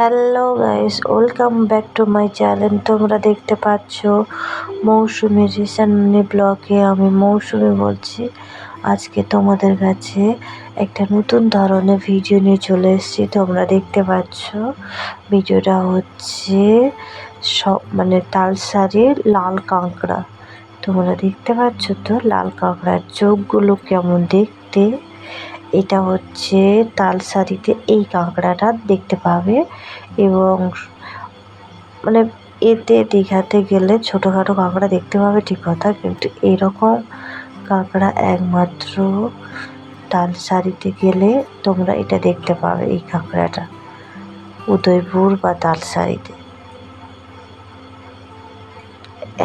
Hello guys, welcome back to my channel. তোমরা দেখতে পাচ্ছ মৌসুমি রিসেন্টলি ব্লগে আমি মৌসুমি বলছি। আজকে তোমাদের কাছে একটা নতুন ধরনের ভিডিও নিয়ে চলে এসেছি। তোমরা দেখতে পাচ্ছ ভিডিওটা হচ্ছে তালসারির লাল কাঁকড়া। তোমরা দেখতে পাচ্ছ তো লাল কাঁকড়ার চোখগুলো কেমন দেখতে। এটা হচ্ছে তালসারিতে এই কাঁকড়াটা দেখতে পাবে এবং এতে দীঘাতে গেলে ছোটোখাটো কাঁকড়া দেখতে পাবে ঠিক কথা, কিন্তু এরকম কাঁকড়া একমাত্র তালসারিতে গেলে তোমরা এটা দেখতে পাবে। এই কাঁকড়াটা উদয়পুর বা তালসারিতে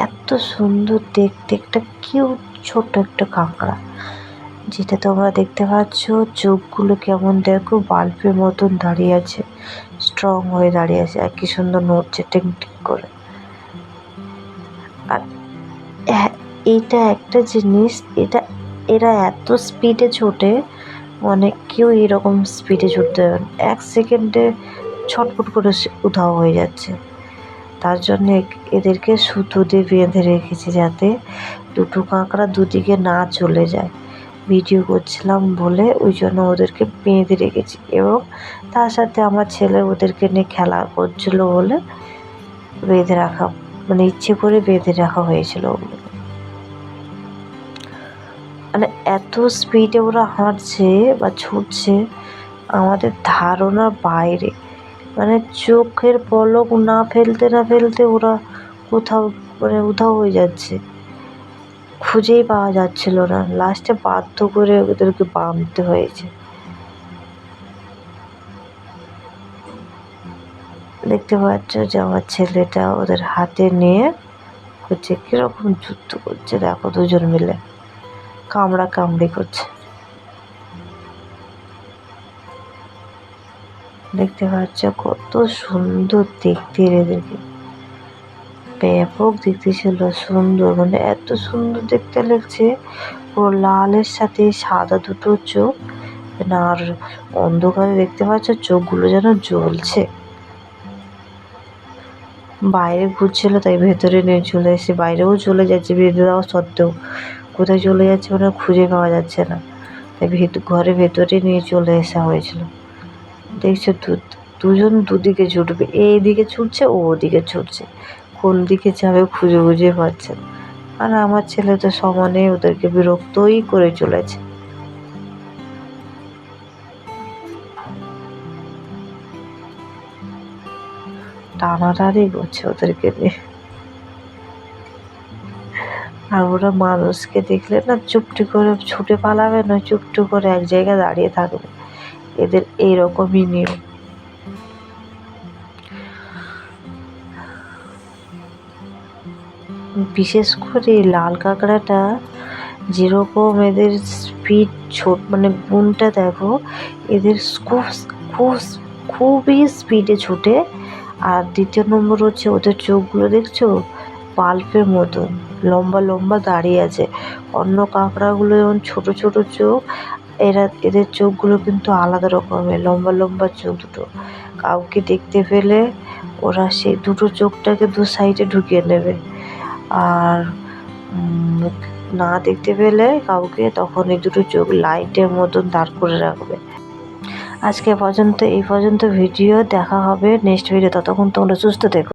এত সুন্দর দেখতে, একটা কিউট ছোট্ট একটা কাঁকড়া যেটা তোমরা দেখতে পাচ্ছ। চোখগুলো কেমন দেখো, বাল্বের মতন দাঁড়িয়ে আছে, স্ট্রং হয়ে দাঁড়িয়ে আছে, আর কি সুন্দর নড়ছে টিং টিং করে। আর এটা একটা জিনিস, এরা এত স্পিডে ছোটে, কেউ এরকম স্পিডে ছুটতে পারে না। 1 সেকেন্ডে ছটফট করে উধাও হয়ে যাচ্ছে। তার জন্য এদেরকে সুতো দিয়ে বেঁধে রেখেছি যাতে দুটো কাঁকড়া দুদিকে না চলে যায়। ভিডিও করছিলাম বলে ওই জন্য ওদেরকে বেঁধে রেখেছি, এবং তার সাথে আমার ছেলে ওদেরকে নিয়ে খেলা করছিল বলে বেঁধে রাখা, ইচ্ছে করে বেঁধে রাখা হয়েছিল ওগুলো। এত স্পিডে ওরা হাঁটছে বা ছুটছে আমাদের ধারণার বাইরে। চোখের পলক না ফেলতে ওরা কোথাও উধাও হয়ে যাচ্ছে, খুঁজেই পাওয়া যাচ্ছিল না। লাস্টে বাধ্য করে ওদেরকে বাঁধতে হয়েছে। দেখতে পাচ্ছ যে আমার ছেলেটা ওদের হাতে নিয়ে করছে, কিরকম যুদ্ধ করছে দেখো, দুজন মিলে কামড়ি করছে। দেখতে পাচ্ছ কত সুন্দর দেখতে, এদেরকে ব্যাপক দেখতে ছিল, সুন্দর, এত সুন্দর দেখতে লাগছে। পুরো লালের সাথে সাদা দুটো চোখ, আর অন্ধকারে দেখতে পাচ্ছ চোখগুলো যেন জ্বলছে। বাইরে ঘুরছিল তাই ভেতরে নিয়ে চলে এসে, বাইরেও চলে যাচ্ছে বেঁধে দেওয়া সত্ত্বেও, কোথায় চলে যাচ্ছে খুঁজে পাওয়া যাচ্ছে না, তাই ঘরের ভেতরে নিয়ে চলে আসা হয়েছিল। দেখছো দুজন দুদিকে ছুটবে, এইদিকে ছুটছে ও ওদিকে ছুটছে, কোন দিকে যাবে খুঁজে পাচ্ছে না। আর আমার ছেলে তো সমানে ওদেরকে বিরক্তই করে চলেছে। টানাটানি করছে ওদেরকে নিয়ে। আর ওরা মানুষকে দেখলে না চুপটি করে ছুটে পালাবে না, চুপটি করে এক জায়গায় দাঁড়িয়ে থাকবে। এদের এইরকমই নিয়ম। বিশেষ করে লাল কাঁকড়াটা যেরকম এদের স্পিড গুণটা দেখো, এদের খুবই স্পিডে ছুটে। আর দ্বিতীয় নম্বর হচ্ছে ওদের চোখগুলো দেখছো বাল্বের মতন লম্বা লম্বা দাঁড়িয়ে আছে। অন্য কাঁকড়াগুলো যেমন ছোট ছোট চোখ, এদের চোখগুলো কিন্তু আলাদা রকমের, লম্বা লম্বা চোখ দুটো। কাউকে দেখতে পেলে ওরা সেই দুটো চোখটাকে দু সাইডে ঢুকিয়ে নেবে, আর না দেখতে পেলে কাউকে তখন এই দুটো চোখ লাইটের মতন দাঁড় করে রাখবে। আজকে এই পর্যন্ত ভিডিও, দেখা হবে নেক্সট ভিডিও। ততক্ষণ তোমরা সুস্থ থেকো।